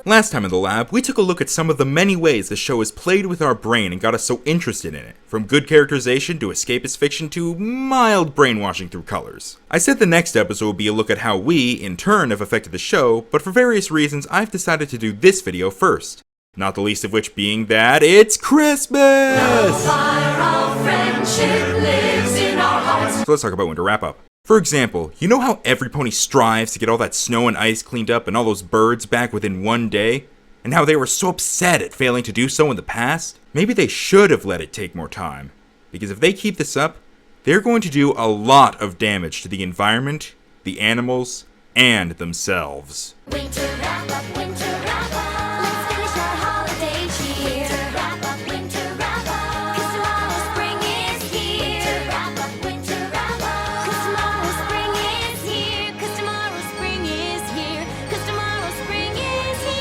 Last time in the lab, we took a look at some of the many ways the show has played with our brain and got us so interested in it, from good characterization to escapist fiction to mild brainwashing through colors. I said the next episode would be a look at how we, in turn, have affected the show, but for various reasons I've decided to do this video first. Not the least of which being that it's Christmas! So let's talk about winter wrap-up. For example, you know how every pony strives to get all that snow and ice cleaned up and all those birds back within one day? And how they were so upset at failing to do so in the past? Maybe they should have let it take more time. Because if they keep this up, they're going to do a lot of damage to the environment, the animals, and themselves. Winter wrap up, winter wrap up. Let's finish our holiday cheer. Winter wrap up, winter wrap up. 'Cause tomorrow spring is here. Winter wrap up, winter wrap up. 'Cause tomorrow spring is here. 'Cause tomorrow spring is here. 'Cause tomorrow spring is here.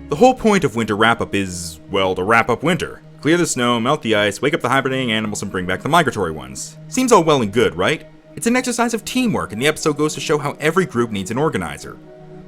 The whole point of winter wrap-up is, well, to wrap up winter. Clear the snow, melt the ice, wake up the hibernating animals, and bring back the migratory ones. Seems all well and good, right? It's an exercise of teamwork, and the episode goes to show how every group needs an organizer.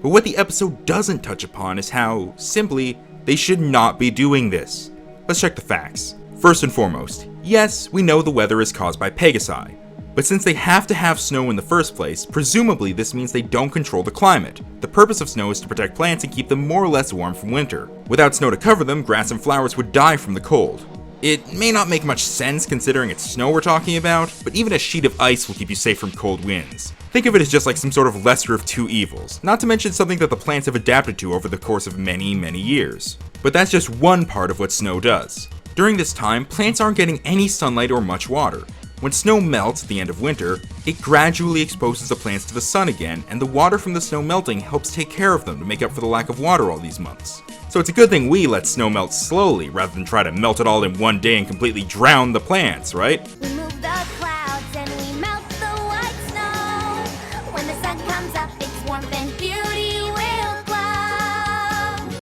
But what the episode doesn't touch upon is how, simply, they should not be doing this. Let's check the facts. First and foremost, yes, we know the weather is caused by Pegasi. But since they have to have snow in the first place, presumably this means they don't control the climate. The purpose of snow is to protect plants and keep them more or less warm from winter. Without snow to cover them, grass and flowers would die from the cold. It may not make much sense considering it's snow we're talking about, but even a sheet of ice will keep you safe from cold winds. Think of it as just like some sort of lesser of two evils, not to mention something that the plants have adapted to over the course of many, many years. But that's just one part of what snow does. During this time, plants aren't getting any sunlight or much water. When snow melts at the end of winter, it gradually exposes the plants to the sun again, and the water from the snow melting helps take care of them to make up for the lack of water all these months. So it's a good thing we let snow melt slowly, rather than try to melt it all in one day and completely drown the plants, right? We move the clouds and we melt the white snow. When the sun comes up, its warmth and beauty will glow.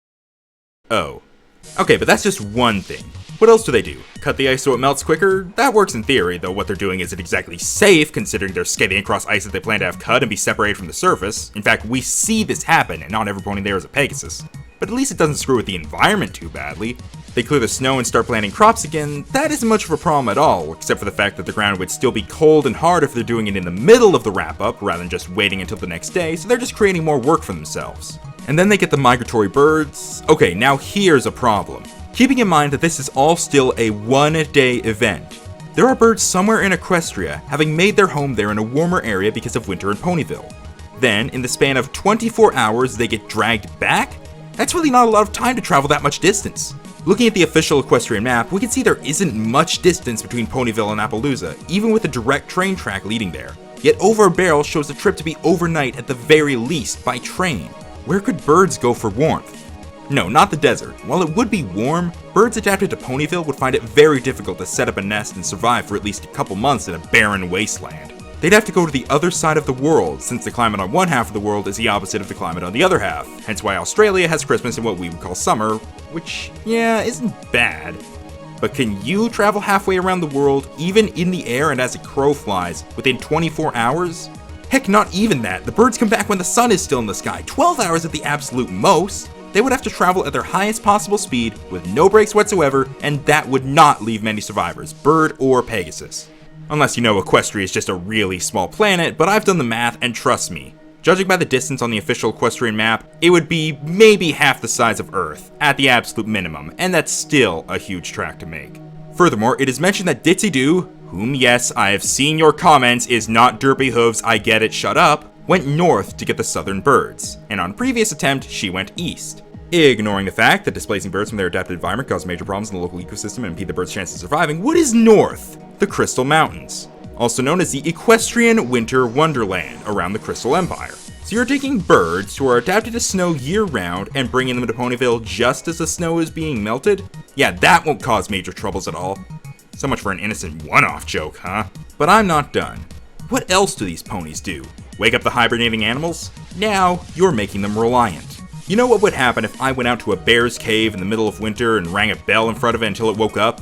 Oh. Okay, but that's just one thing. What else do they do? Cut the ice so it melts quicker? That works in theory, though what they're doing isn't exactly safe, considering they're skating across ice that they plan to have cut and be separated from the surface. In fact, we see this happen, and not every pony there is a Pegasus. But at least it doesn't screw with the environment too badly. They clear the snow and start planting crops again, that isn't much of a problem at all, except for the fact that the ground would still be cold and hard if they're doing it in the middle of the wrap-up, rather than just waiting until the next day, so they're just creating more work for themselves. And then they get the migratory birds. Okay, now here's a problem. Keeping in mind that this is all still a one-day event. There are birds somewhere in Equestria having made their home there in a warmer area because of winter in Ponyville. Then, in the span of 24 hours, they get dragged back? That's really not a lot of time to travel that much distance. Looking at the official equestrian map, we can see there isn't much distance between Ponyville and Appaloosa, even with a direct train track leading there. Yet Over a Barrel shows the trip to be overnight at the very least by train. Where could birds go for warmth? No, not the desert. While it would be warm, birds adapted to Ponyville would find it very difficult to set up a nest and survive for at least a couple months in a barren wasteland. They'd have to go to the other side of the world, since the climate on one half of the world is the opposite of the climate on the other half, hence why Australia has Christmas in what we would call summer, which, yeah, isn't bad. But can you travel halfway around the world, even in the air and as a crow flies, within 24 hours? Heck, not even that. The birds come back when the sun is still in the sky, 12 hours at the absolute most. They would have to travel at their highest possible speed with no breaks whatsoever, and that would not leave many survivors, bird or Pegasus. Unless you know Equestria is just a really small planet, but I've done the math and trust me, judging by the distance on the official equestrian map, it would be maybe half the size of Earth, at the absolute minimum, and that's still a huge track to make. Furthermore, it is mentioned that Ditsy Doo, whom yes, I have seen your comments is not Derpy Hooves, I get it, shut up, went north to get the southern birds, and on previous attempt, she went east. Ignoring the fact that displacing birds from their adapted environment cause major problems in the local ecosystem and impede the birds' chances of surviving, what is north? The Crystal Mountains, also known as the Equestrian Winter Wonderland around the Crystal Empire. So you're taking birds who are adapted to snow year-round and bringing them to Ponyville just as the snow is being melted? Yeah, that won't cause major troubles at all. So much for an innocent one-off joke, huh? But I'm not done. What else do these ponies do? Wake up the hibernating animals? Now, you're making them reliant. You know what would happen if I went out to a bear's cave in the middle of winter and rang a bell in front of it until it woke up?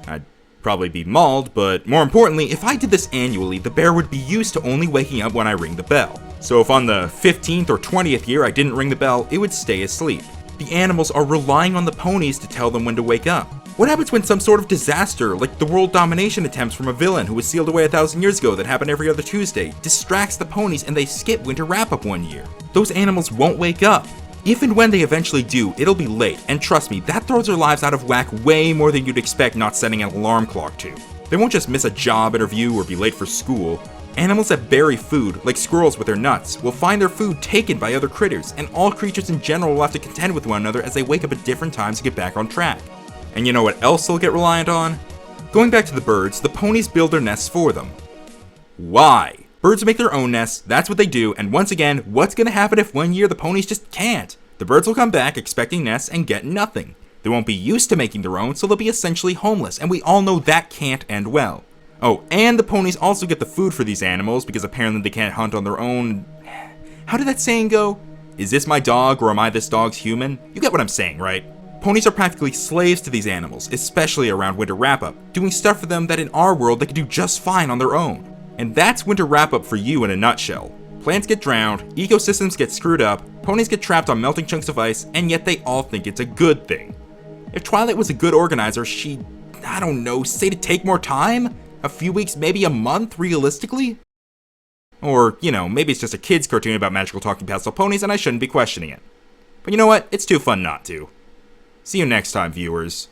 I'd Probably be mauled, but more importantly, if I did this annually, the bear would be used to only waking up when I ring the bell. So if on the 15th or 20th year I didn't ring the bell, it would stay asleep. The animals are relying on the ponies to tell them when to wake up. What happens when some sort of disaster, like the world domination attempts from a villain who was sealed away 1,000 years ago that happened every other Tuesday, distracts the ponies and they skip winter wrap-up one year? Those animals won't wake up. If and when they eventually do, it'll be late, and trust me, that throws their lives out of whack way more than you'd expect not setting an alarm clock to. They won't just miss a job interview or be late for school. Animals that bury food, like squirrels with their nuts, will find their food taken by other critters, and all creatures in general will have to contend with one another as they wake up at different times to get back on track. And you know what else they'll get reliant on? Going back to the birds, the ponies build their nests for them. Why? Birds make their own nests, that's what they do, and once again, what's gonna happen if one year the ponies just can't? The birds will come back expecting nests and get nothing. They won't be used to making their own, so they'll be essentially homeless, and we all know that can't end well. Oh, and the ponies also get the food for these animals because apparently they can't hunt on their own. How did that saying go? Is this my dog or am I this dog's human? You get what I'm saying, right? Ponies are practically slaves to these animals, especially around winter wrap-up, doing stuff for them that in our world they could do just fine on their own. And that's winter wrap-up for you in a nutshell. Plants get drowned, ecosystems get screwed up, ponies get trapped on melting chunks of ice, and yet they all think it's a good thing. If Twilight was a good organizer, she'd, I don't know, say to take more time? A few weeks, maybe a month, realistically? Or, you know, maybe it's just a kid's cartoon about magical talking pastel ponies and I shouldn't be questioning it. But you know what? It's too fun not to. See you next time, viewers.